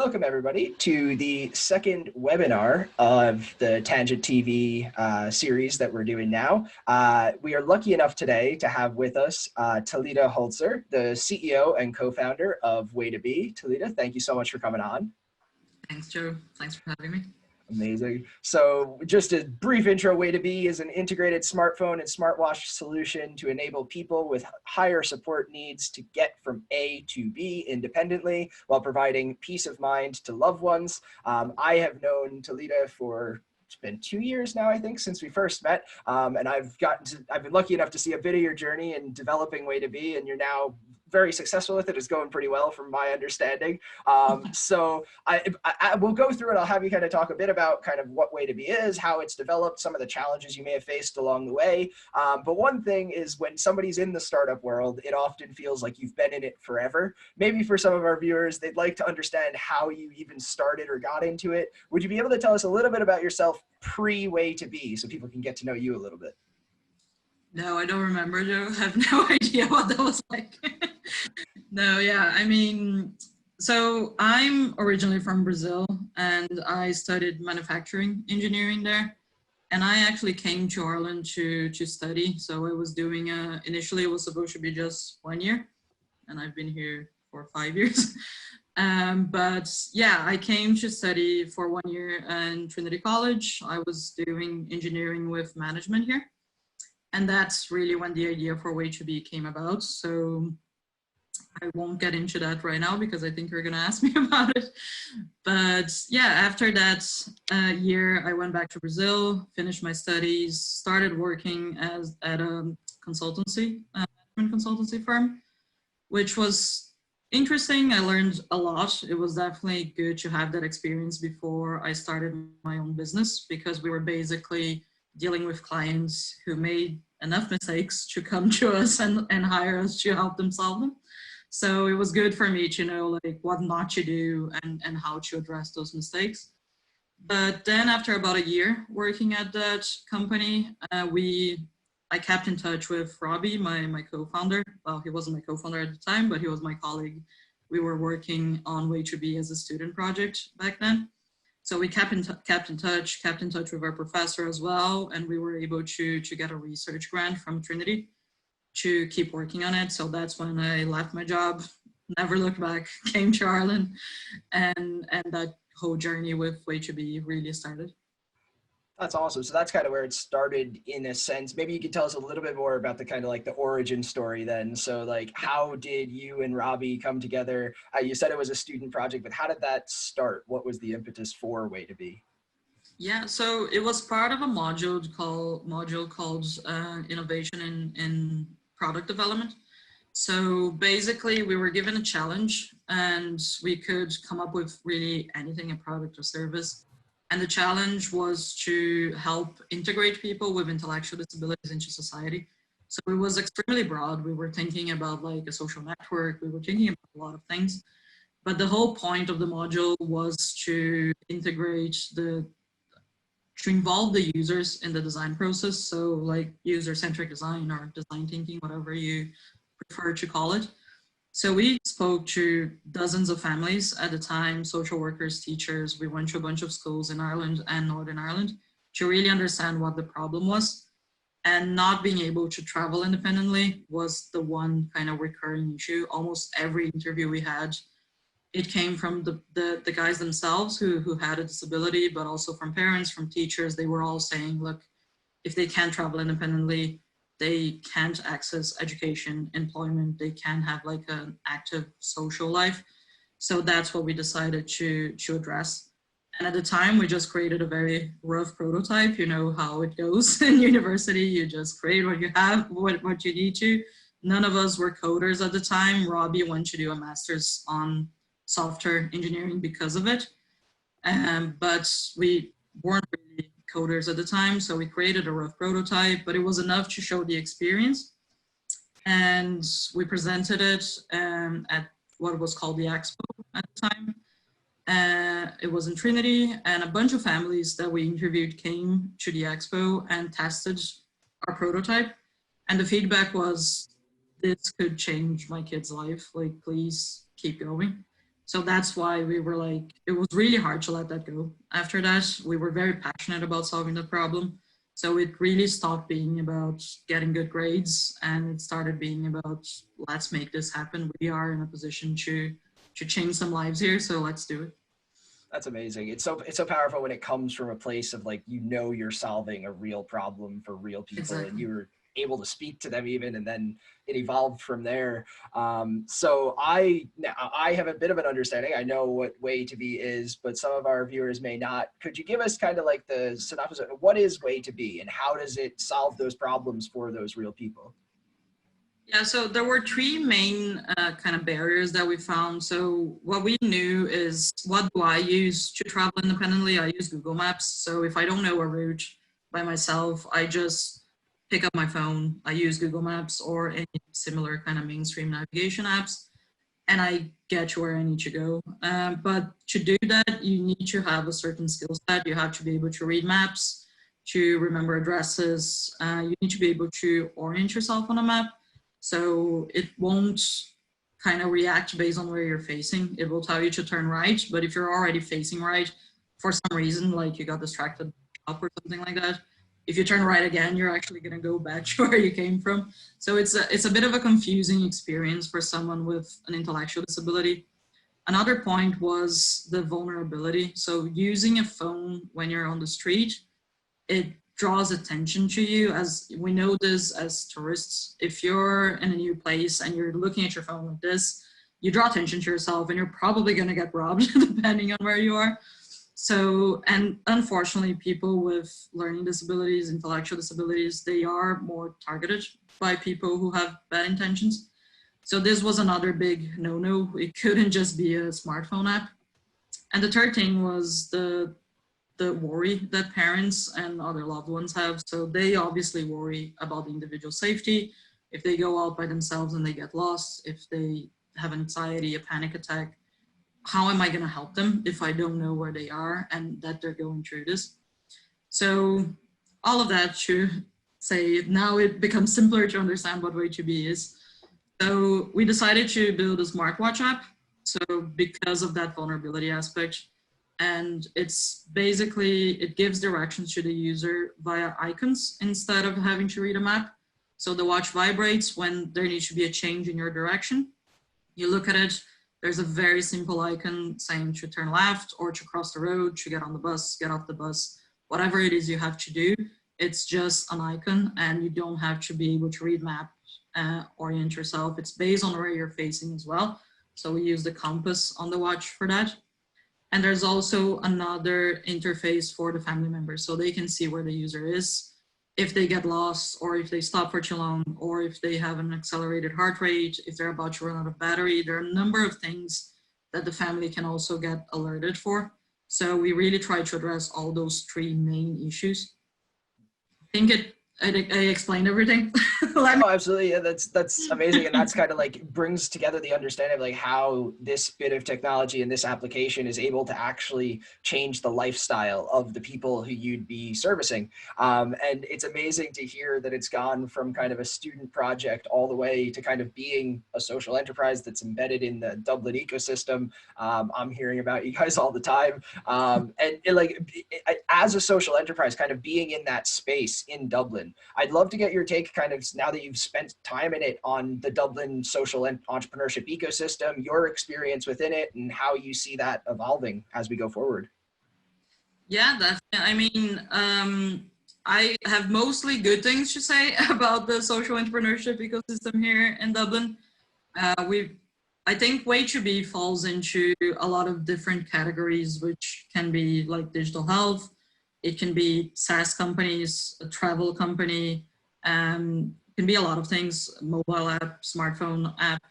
welcome everybody to the second webinar of the Tangent TV series that we're doing now. We are lucky enough today to have with us Talita Holzer, the CEO and co-founder of WaytoB. Talita, thank you so much for coming on. Thanks, Joe. Thanks for having me. Amazing. So just a brief intro, WaytoB is an integrated smartphone and smartwatch solution to enable people with higher support needs to get from A to B independently while providing peace of mind to loved ones. I have known Talita for it's been 2 years now, I think, since we first met. And I've been lucky enough to see a bit of your journey in developing WaytoB, and you're now very successful with it. It's going pretty well from my understanding. So I will go through it. I'll have you kind of talk a bit about kind of what WaytoB is, how it's developed, some of the challenges you may have faced along the way. But one thing is when somebody's in the startup world, it often feels like you've been in it forever. Maybe for some of our viewers, they'd like to understand how you even started or got into it. Would you be able to tell us a little bit about yourself pre-WaytoB so people can get to know you a little bit? No, I don't remember, Joe. I have no idea what that was like. No, yeah, I mean, so I'm originally from Brazil and I studied manufacturing engineering there. And I actually came to Ireland to study. So I was doing, initially it was supposed to be just 1 year and I've been here for 5 years. But yeah, I came to study for 1 year in Trinity College. I was doing engineering with management here. And that's really when the idea for WaytoB came about. So I won't get into that right now because I think you're going to ask me about it. But yeah, after that year, I went back to Brazil, finished my studies, started working at a consultancy, management consultancy firm, which was interesting. I learned a lot. It was definitely good to have that experience before I started my own business, because we were basically dealing with clients who made enough mistakes to come to us and hire us to help them solve them. So it was good for me to know like what not to do and how to address those mistakes. But then after about a year working at that company, I kept in touch with Robbie, my co-founder. Well, he wasn't my co-founder at the time, but he was my colleague. We were working on WaytoB as a student project back then. So we kept in touch with our professor as well, and we were able to get a research grant from Trinity to keep working on it. So that's when I left my job, never looked back, came to Ireland, and that whole journey with WaytoB really started. That's awesome. So that's kind of where it started in a sense. Maybe you could tell us a little bit more about the kind of like the origin story then. So like, how did you and Robbie come together? You said it was a student project, but how did that start? What was the impetus for WaytoB? Yeah, so it was part of a module called Innovation in Product Development. So basically we were given a challenge and we could come up with really anything, a product or service. And the challenge was to help integrate people with intellectual disabilities into society. So it was extremely broad. We were thinking about like a social network. We were thinking about a lot of things. But the whole point of the module was to involve the users in the design process. So like user-centric design or design thinking, whatever you prefer to call it. So we spoke to dozens of families at the time, social workers, teachers. We went to a bunch of schools in Ireland and Northern Ireland to really understand what the problem was. And not being able to travel independently was the one kind of recurring issue. Almost every interview we had, it came from the guys themselves who had a disability, but also from parents, from teachers. They were all saying, look, if they can't travel independently, they can't access education, employment, they can't have like an active social life. So that's what we decided to address. And at the time, we just created a very rough prototype. You know how it goes in university, you just create what you have, what you need to. None of us were coders at the time. Robbie went to do a master's on software engineering because of it. But we weren't really coders at the time, so we created a rough prototype, but it was enough to show the experience. And we presented it at what was called the Expo at the time. It was in Trinity, and a bunch of families that we interviewed came to the Expo and tested our prototype. And the feedback was, this could change my kid's life, like please keep going. So that's why we were like, it was really hard to let that go. After that, we were very passionate about solving the problem. So it really stopped being about getting good grades, and it started being about, let's make this happen. We are in a position to change some lives here, so let's do it. That's amazing. It's so powerful when it comes from a place of like, you know, you're solving a real problem for real people, and Exactly. you're able to speak to them even, and then it evolved from there. So I have a bit of an understanding. I know what WaytoB is, but some of our viewers may not. Could you give us kind of like the synopsis of what is WaytoB and how does it solve those problems for those real people? Yeah, so there were three main kind of barriers that we found. So what we knew is, what do I use to travel independently? I use Google Maps. So if I don't know a route by myself, I just pick up my phone. I use Google Maps or any similar kind of mainstream navigation apps, and I get to where I need to go. But to do that, you need to have a certain skill set. You have to be able to read maps, to remember addresses. You need to be able to orient yourself on a map. So it won't kind of react based on where you're facing. It will tell you to turn right, but if you're already facing right, for some reason, like you got distracted up or something like that, if you turn right again, you're actually going to go back to where you came from. So it's a bit of a confusing experience for someone with an intellectual disability. Another point was the vulnerability. So using a phone when you're on the street, it draws attention to you. As we know this as tourists, if you're in a new place and you're looking at your phone like this, you draw attention to yourself and you're probably going to get robbed depending on where you are. So, and unfortunately, people with learning disabilities, intellectual disabilities, they are more targeted by people who have bad intentions. So this was another big no-no. It couldn't just be a smartphone app. And the third thing was the worry that parents and other loved ones have. So they obviously worry about the individual safety. If they go out by themselves and they get lost, if they have anxiety, a panic attack, how am I going to help them if I don't know where they are and that they're going through this? So all of that to say, now it becomes simpler to understand what WaytoB is. So we decided to build a smartwatch app. So because of that vulnerability aspect, and it's basically, it gives directions to the user via icons instead of having to read a map. So the watch vibrates when there needs to be a change in your direction. You look at it, there's a very simple icon saying to turn left or to cross the road, to get on the bus, get off the bus, whatever it is you have to do. It's just an icon and you don't have to be able to read maps, orient yourself. It's based on where you're facing as well. So we use the compass on the watch for that. And there's also another interface for the family members, so they can see where the user is, if they get lost, or if they stop for too long, or if they have an accelerated heart rate, if they're about to run out of battery. There are a number of things that the family can also get alerted for. So we really try to address all those three main issues. I think I explained everything. Oh, absolutely. Yeah, that's amazing. And that's kind of like brings together the understanding of like how this bit of technology and this application is able to actually change the lifestyle of the people who you'd be servicing. And it's amazing to hear that it's gone from kind of a student project all the way to kind of being a social enterprise that's embedded in the Dublin ecosystem. I'm hearing about you guys all the time. As a social enterprise, kind of being in that space in Dublin, I'd love to get your take kind of now that you've spent time in it on the Dublin social and entrepreneurship ecosystem, your experience within it and how you see that evolving as we go forward. Yeah, I mean, I have mostly good things to say about the social entrepreneurship ecosystem here in Dublin. I think WaytoB falls into a lot of different categories, which can be like digital health. It can be SaaS companies, a travel company, it can be a lot of things, mobile app, smartphone app.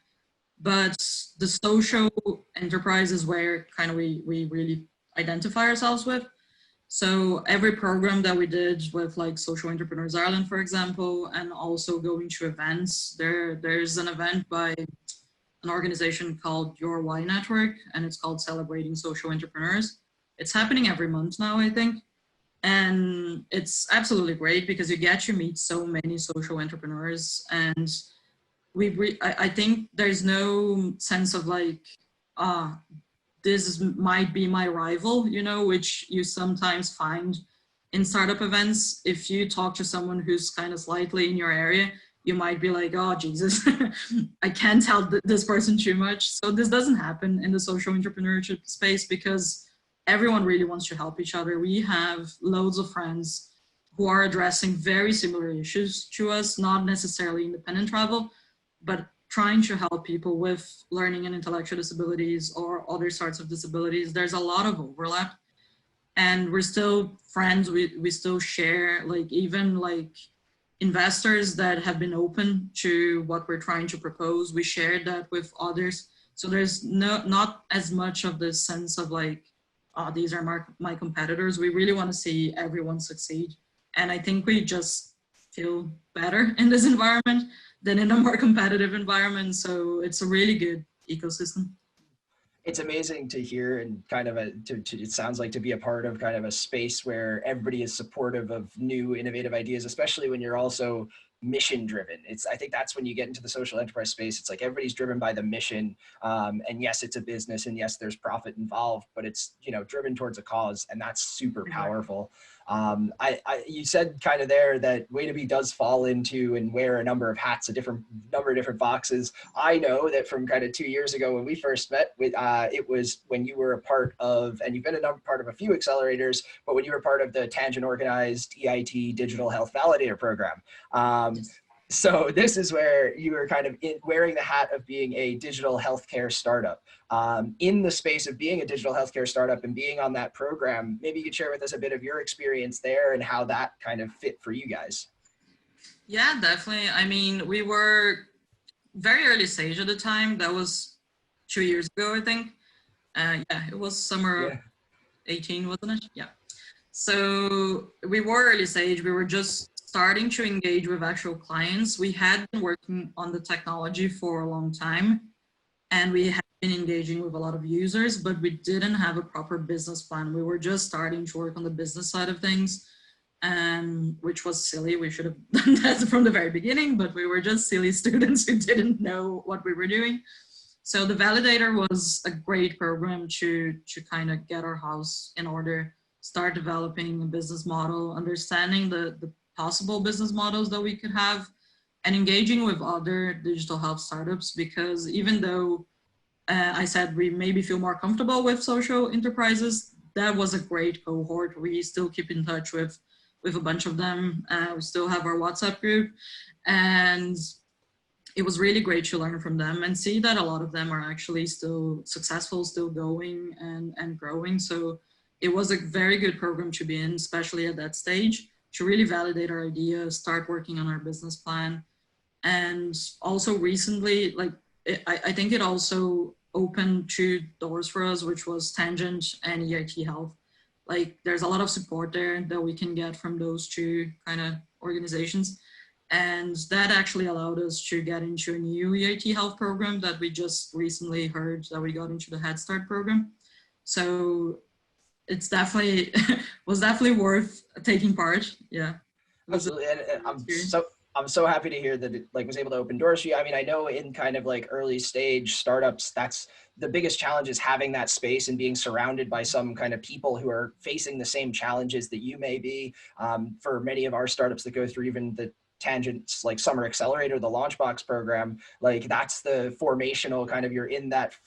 But the social enterprise is where kind of we really identify ourselves with. So every program that we did with like Social Entrepreneurs Ireland, for example, and also going to events, there's an event by an organization called Your Why Network, and it's called Celebrating Social Entrepreneurs. It's happening every month now, I think. And it's absolutely great because you get to meet so many social entrepreneurs. And I think there's no sense of like, might be my rival, you know, which you sometimes find in startup events. If you talk to someone who's kind of slightly in your area, you might be like, oh, Jesus, I can't tell this person too much. So this doesn't happen in the social entrepreneurship space because everyone really wants to help each other. We have loads of friends who are addressing very similar issues to us, not necessarily independent travel, but trying to help people with learning and intellectual disabilities or other sorts of disabilities. There's a lot of overlap, and we're still friends. We still share, like, even like investors that have been open to what we're trying to propose. We share that with others. So there's not as much of this sense of like, oh, these are my competitors. We really want to see everyone succeed. And I think we just feel better in this environment than in a more competitive environment. So it's a really good ecosystem. It's amazing to hear, and kind of it sounds like to be a part of kind of a space where everybody is supportive of new innovative ideas, especially when you're also mission driven. I think that's when you get into the social enterprise space. It's like everybody's driven by the mission. And yes, it's a business, and yes, there's profit involved, but it's, you know, driven towards a cause, and that's super powerful. You said kind of there that WaytoB does fall into and wear a number of hats, a number of different boxes. I know that from kind of 2 years ago when we first met, it was when you were a part of, and you've been part of a few accelerators, but when you were part of the Tangent Organized EIT Digital Health Validator program. So this is where you were kind of wearing the hat of being a digital healthcare startup. In the space of being a digital healthcare startup and being on that program, maybe you could share with us a bit of your experience there and how that kind of fit for you guys. Yeah, definitely. I mean, we were very early stage at the time. That was 2 years ago, I think. Yeah, it was summer 18, wasn't it? Yeah. So we were early stage. We were just starting to engage with actual clients. We had been working on the technology for a long time, and we had been engaging with a lot of users, but we didn't have a proper business plan. We were just starting to work on the business side of things, which was silly. We should have done that from the very beginning, but we were just silly students who didn't know what we were doing. So the Validator was a great program to kind of get our house in order, start developing a business model, understanding the possible business models that we could have, and engaging with other digital health startups, because even though I said we maybe feel more comfortable with social enterprises, that was a great cohort. We still keep in touch with a bunch of them. We still have our WhatsApp group, and it was really great to learn from them and see that a lot of them are actually still successful, still going and growing. So it was a very good program to be in, especially at that stage, to really validate our ideas, start working on our business plan. And also recently, like, I think it also opened 2 doors for us, which was Tangent and EIT Health. Like, there's a lot of support there that we can get from those 2 kind of organizations. And that actually allowed us to get into a new EIT Health program that we just recently heard that we got into the Head Start program. So it's definitely was definitely worth taking part. Yeah, absolutely. And I'm so happy to hear that it was able to open doors for you. I mean, I know in kind of like early stage startups, that's the biggest challenge, is having that space and being surrounded by some kind of people who are facing the same challenges that you may be. For many of our startups that go through even the Tangent's like summer accelerator, the Launchbox program, like that's the formational kind of, you're in that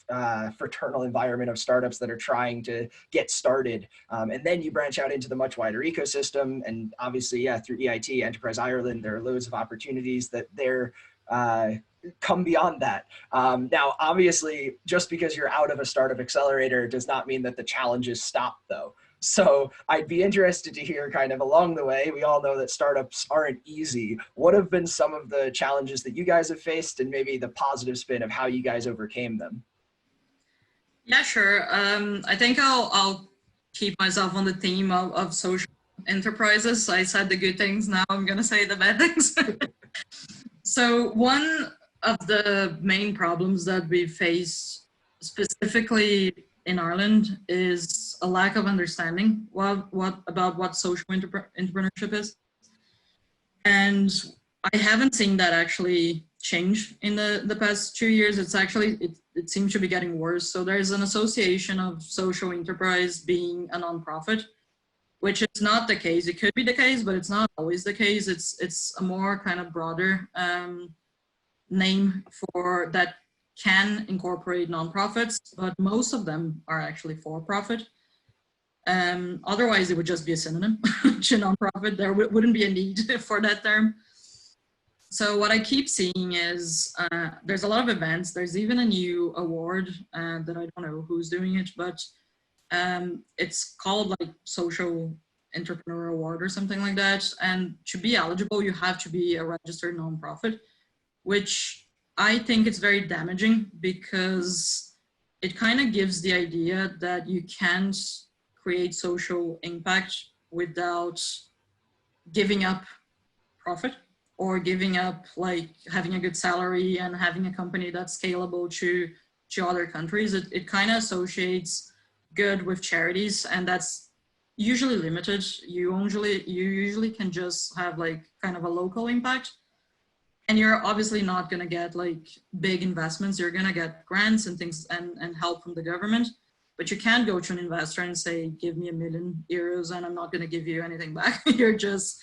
fraternal environment of startups that are trying to get started. And then you branch out into the much wider ecosystem. And obviously, yeah, through EIT, Enterprise Ireland, there are loads of opportunities that they're come beyond that. Now, obviously, just because you're out of a startup accelerator does not mean that the challenges stop, though. So I'd be interested to hear kind of along the way, we all know that startups aren't easy. What have been some of the challenges that you guys have faced, and maybe the positive spin of how you guys overcame them? Yeah, sure. I think I'll keep myself on the theme of social enterprises. I said the good things, now I'm going to say the bad things. So one of the main problems that we face specifically in Ireland is a lack of understanding about what social entrepreneurship is. And I haven't seen that actually change in the past 2 years. It's actually, it seems to be getting worse. So there's an association of social enterprise being a nonprofit, which is not the case. It could be the case, but it's not always the case. It's a more kind of broader name for that can incorporate nonprofits, but most of them are actually for-profit. Otherwise, it would just be a synonym to nonprofit. There wouldn't be a need for that term. So what I keep seeing is there's a lot of events. There's even a new award that I don't know who's doing it, but it's called like Social Entrepreneur Award or something like that. And to be eligible, you have to be a registered nonprofit, which I think it's very damaging because it kind of gives the idea that you can't create social impact without giving up profit or giving up like having a good salary and having a company that's scalable to other countries. It kind of associates good with charities, and that's usually limited. You usually can just have like kind of a local impact, and you're obviously not going to get like big investments. You're going to get grants and things and help from the government, but you can't go to an investor and say, give me €1 million and I'm not going to give you anything back. You're just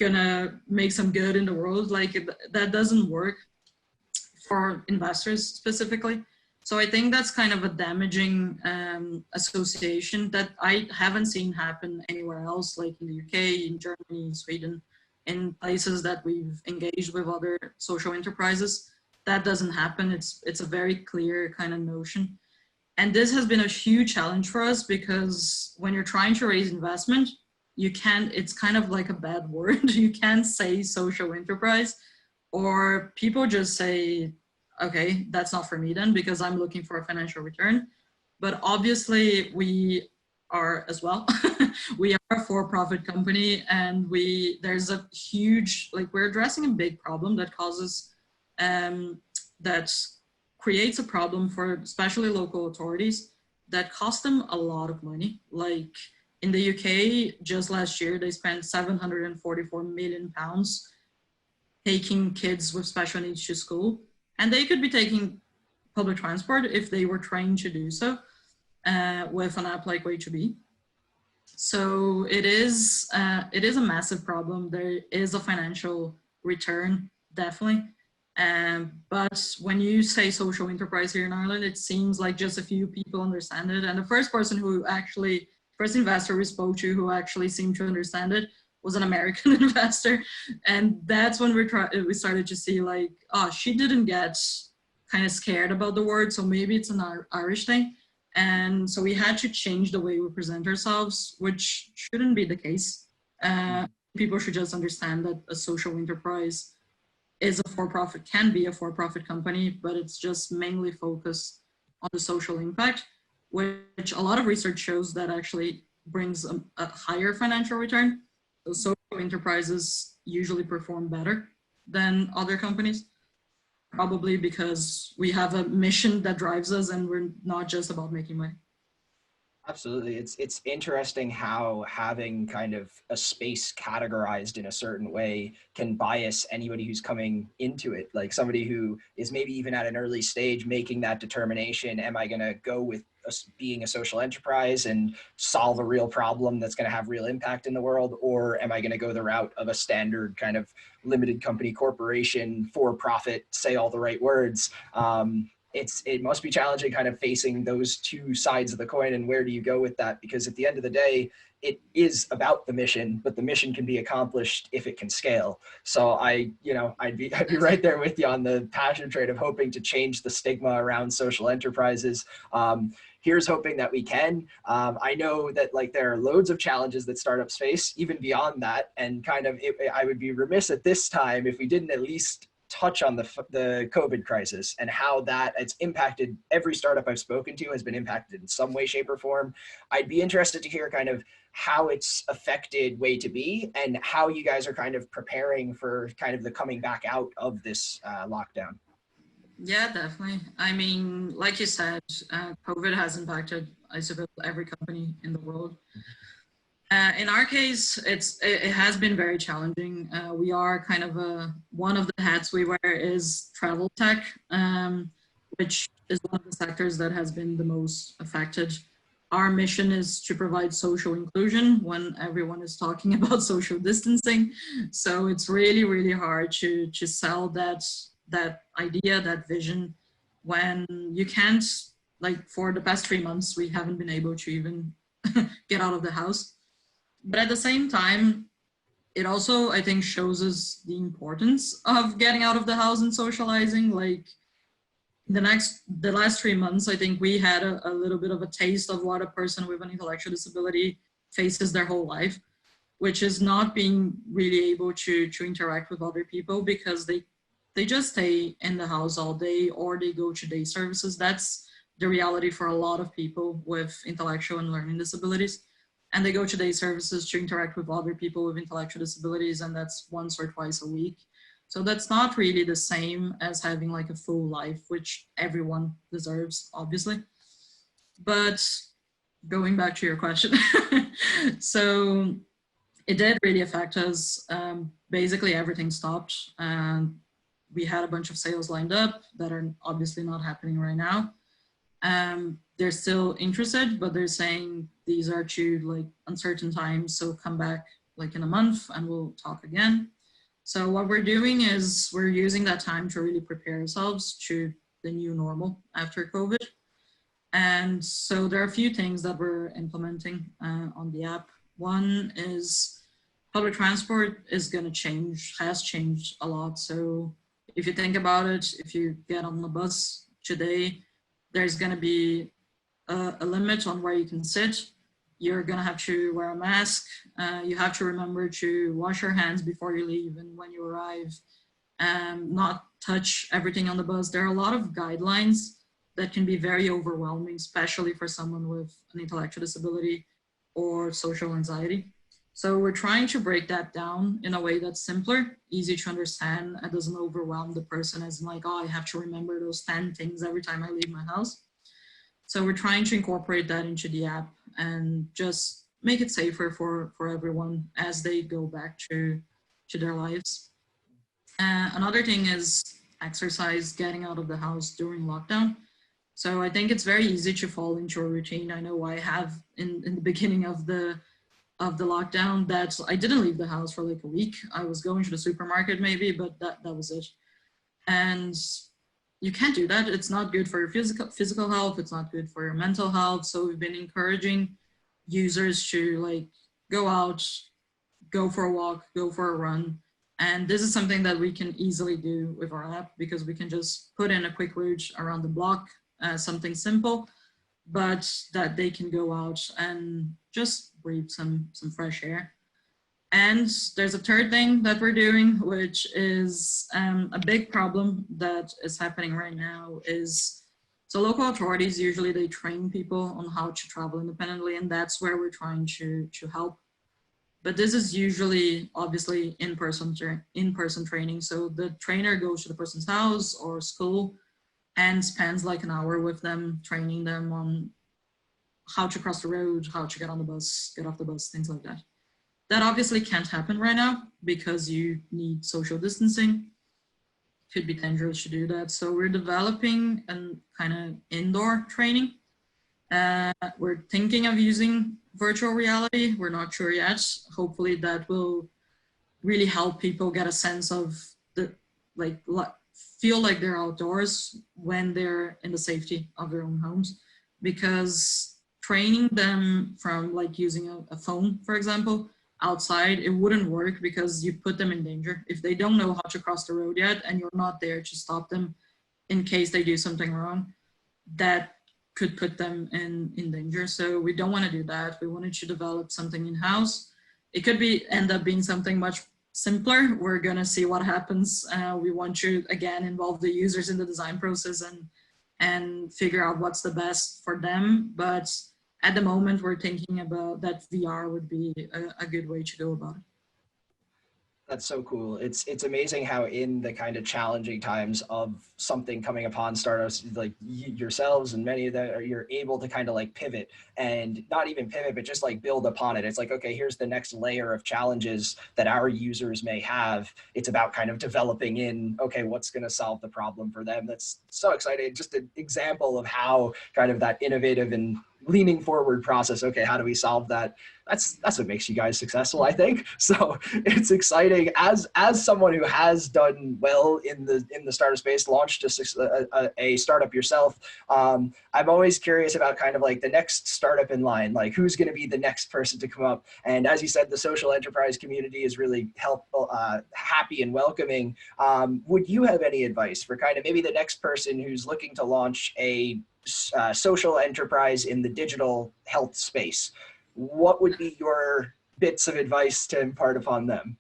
gonna make some good in the world. Like that doesn't work for investors specifically. So I think that's kind of a damaging association that I haven't seen happen anywhere else, like in the UK, in Germany, in Sweden, in places that we've engaged with other social enterprises. That doesn't happen. It's a very clear kind of notion. And this has been a huge challenge for us because when you're trying to raise investment, you can't, it's kind of like a bad word. You can't say social enterprise, or people just say, okay, that's not for me then because I'm looking for a financial return. But obviously we are as well. We are a for-profit company, and there's a huge, like we're addressing a big problem that causes, that creates a problem for especially local authorities that cost them a lot of money. Like, in the UK, just last year, they spent £744 million taking kids with special needs to school. And they could be taking public transport if they were trained to do so with an app like WaytoB. So it is a massive problem. There is a financial return, definitely. But when you say social enterprise here in Ireland, it seems like just a few people understand it. And the first investor we spoke to who actually seemed to understand it was an American investor. And that's when we started to see like, oh, she didn't get kind of scared about the word. So maybe it's an Irish thing. And so we had to change the way we present ourselves, which shouldn't be the case. People should just understand that a social enterprise is a for-profit, can be a for-profit company, but it's just mainly focused on the social impact, which a lot of research shows that actually brings a higher financial return. So social enterprises usually perform better than other companies, probably because we have a mission that drives us and we're not just about making money. Absolutely. It's interesting how having kind of a space categorized in a certain way can bias anybody who's coming into it. Like somebody who is maybe even at an early stage making that determination, am I going to go with being a social enterprise and solve a real problem that's going to have real impact in the world? Or am I going to go the route of a standard kind of limited company corporation, for profit, say all the right words? It must be challenging kind of facing those two sides of the coin, and where do you go with that? Because at the end of the day, it is about the mission, but the mission can be accomplished if it can scale. So I'd be right there with you on the passion trait of hoping to change the stigma around social enterprises. Here's hoping that we can. I know that like there are loads of challenges that startups face, even beyond that, and kind of I would be remiss at this time if we didn't at least touch on the COVID crisis and how that it's impacted every startup I've spoken to has been impacted in some way, shape, or form. I'd be interested to hear kind of how it's affected WaytoB and how you guys are kind of preparing for kind of the coming back out of this lockdown. Yeah, definitely. I mean, like you said, COVID has impacted, I suppose, every company in the world. In our case, it has been very challenging. We are kind of one of the hats we wear is travel tech, which is one of the sectors that has been the most affected. Our mission is to provide social inclusion when everyone is talking about social distancing. So it's really, really hard to sell that idea, that vision, when you can't, like for the past 3 months, we haven't been able to even get out of the house. But at the same time, it also, I think, shows us the importance of getting out of the house and socializing. Like the last 3 months, I think we had a little bit of a taste of what a person with an intellectual disability faces their whole life, which is not being really able to interact with other people because they just stay in the house all day or they go to day services. That's the reality for a lot of people with intellectual and learning disabilities. And they go to day services to interact with other people with intellectual disabilities, and that's once or twice a week. So that's not really the same as having like a full life, which everyone deserves, obviously. But going back to your question, so it did really affect us. Basically everything stopped, and we had a bunch of sales lined up that are obviously not happening right now. They're still interested, but they're saying these are to like uncertain times, so come back like in a month and we'll talk again. So what we're doing is we're using that time to really prepare ourselves to the new normal after COVID. And so there are a few things that we're implementing on the app. One is public transport is going to change, has changed a lot. So if you think about it, if you get on the bus today, there's going to be a limit on where you can sit. You're going to have to wear a mask. You have to remember to wash your hands before you leave and when you arrive, not touch everything on the bus. There are a lot of guidelines that can be very overwhelming, especially for someone with an intellectual disability or social anxiety. So we're trying to break that down in a way that's simpler, easy to understand, and doesn't overwhelm the person as like, oh, I have to remember those 10 things every time I leave my house. So we're trying to incorporate that into the app and just make it safer for everyone as they go back to their lives. Another thing is exercise, getting out of the house during lockdown. So I think it's very easy to fall into a routine. I know I have in the beginning of the lockdown that I didn't leave the house for like a week. I was going to the supermarket maybe, but that was it. And you can't do that. It's not good for your physical health. It's not good for your mental health. So we've been encouraging users to like go out, go for a walk, go for a run. And this is something that we can easily do with our app because we can just put in a quick route around the block, something simple, but that they can go out and just breathe some fresh air. And there's a third thing that we're doing, which is a big problem that is happening right now is, so local authorities, usually they train people on how to travel independently, and that's where we're trying to help. But this is usually, obviously, in-person training. So the trainer goes to the person's house or school and spends like an hour with them, training them on how to cross the road, how to get on the bus, get off the bus, things like that. That obviously can't happen right now because you need social distancing. Could be dangerous to do that. So we're developing a kind of indoor training. We're thinking of using virtual reality. We're not sure yet. Hopefully that will really help people get a sense of feel like they're outdoors when they're in the safety of their own homes. Because training them from like using a phone, for example, outside, it wouldn't work because you put them in danger. If they don't know how to cross the road yet and you're not there to stop them in case they do something wrong, that could put them in danger. So we don't want to do that. We wanted to develop something in-house. It could end up being something much simpler. We're going to see what happens. We want to, again, involve the users in the design process and figure out what's the best for them. But at the moment, we're thinking about that VR would be a good way to go about it. That's so cool. It's amazing how in the kind of challenging times of something coming upon startups like yourselves and many of that, you're able to kind of like pivot, and not even pivot, but just like build upon it. It's like, okay, here's the next layer of challenges that our users may have. It's about kind of developing in, okay, what's going to solve the problem for them. That's so exciting. Just an example of how kind of that innovative and leaning forward process. Okay, how do we solve that? That's what makes you guys successful, I think. So it's exciting as someone who has done well in the startup space, launched a startup yourself. I'm always curious about kind of like the next startup in line, like who's going to be the next person to come up. And as you said, the social enterprise community is really helpful, happy and welcoming. Would you have any advice for kind of maybe the next person who's looking to launch a social enterprise in the digital health space? What would be your bits of advice to impart upon them?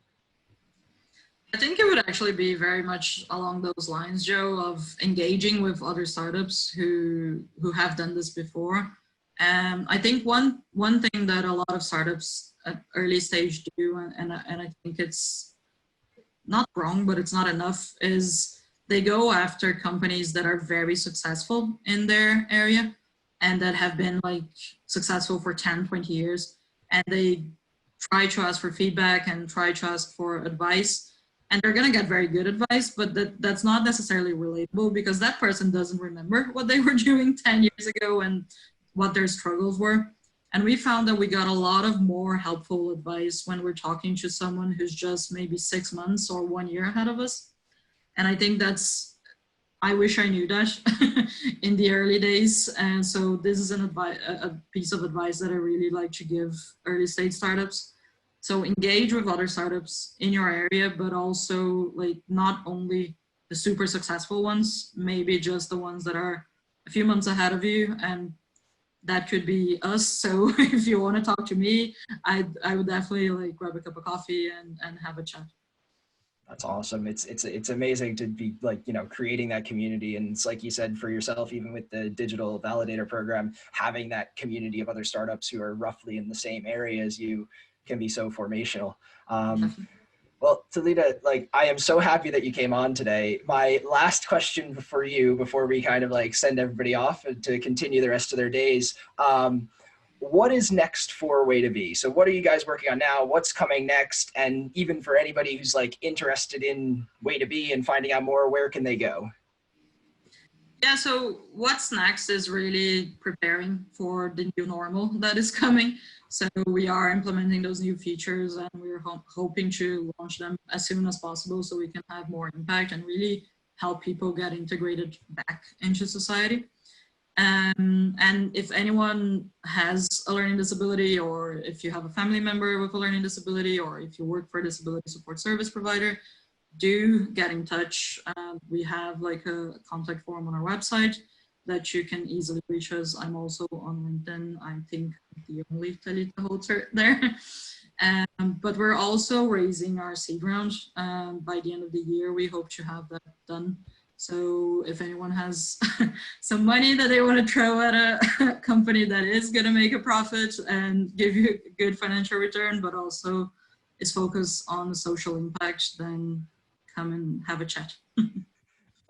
I think it would actually be very much along those lines, Joe, of engaging with other startups who have done this before. I think one thing that a lot of startups at early stage do, and I think it's not wrong, but it's not enough, is they go after companies that are very successful in their area and that have been like successful for 10, 20 years. And they try to ask for feedback and try to ask for advice. And they're going to get very good advice, but that's not necessarily relatable because that person doesn't remember what they were doing 10 years ago and what their struggles were. And we found that we got a lot of more helpful advice when we're talking to someone who's just maybe 6 months or 1 year ahead of us. And I think I wish I knew that in the early days. And so this is a piece of advice that I really like to give early stage startups. So engage with other startups in your area, but also like not only the super successful ones, maybe just the ones that are a few months ahead of you. And that could be us. So if you want to talk to me, I would definitely like grab a cup of coffee and have a chat. That's awesome. It's amazing to be like, creating that community. And it's like you said, for yourself, even with the digital validator program, having that community of other startups who are roughly in the same area as you can be so formational. Well, Talita, like, I am so happy that you came on today. My last question for you before we kind of like send everybody off to continue the rest of their days. What is next for WaytoB? So what are you guys working on now? What's coming next? And even for anybody who's like interested in WaytoB and finding out more, where can they go? Yeah, so what's next is really preparing for the new normal that is coming. So we are implementing those new features and we're hoping to launch them as soon as possible so we can have more impact and really help people get integrated back into society. And if anyone has a learning disability, or if you have a family member with a learning disability, or if you work for a disability support service provider, do get in touch. We have like a contact form on our website that you can easily reach us. I'm also on LinkedIn. I think the only Talita Holzer there. But we're also raising our seed round. By the end of the year, we hope to have that done. So if anyone has some money that they want to throw at a company that is going to make a profit and give you a good financial return, but also is focused on the social impact, then come and have a chat.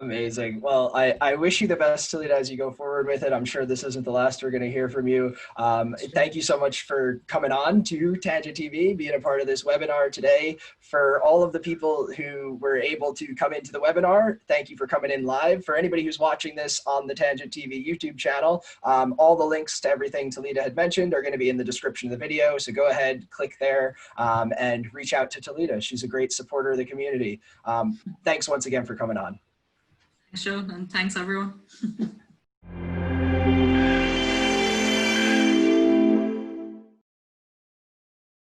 Amazing. Well, I wish you the best, Talita, as you go forward with it. I'm sure this isn't the last we're going to hear from you. Thank you so much for coming on to Tangent TV, being a part of this webinar today. For all of the people who were able to come into the webinar, thank you for coming in live. For anybody who's watching this on the Tangent TV YouTube channel, all the links to everything Talita had mentioned are going to be in the description of the video. So go ahead, click there, and reach out to Talita. She's a great supporter of the community. Thanks once again for coming on. Thanks, Joe, and thanks everyone.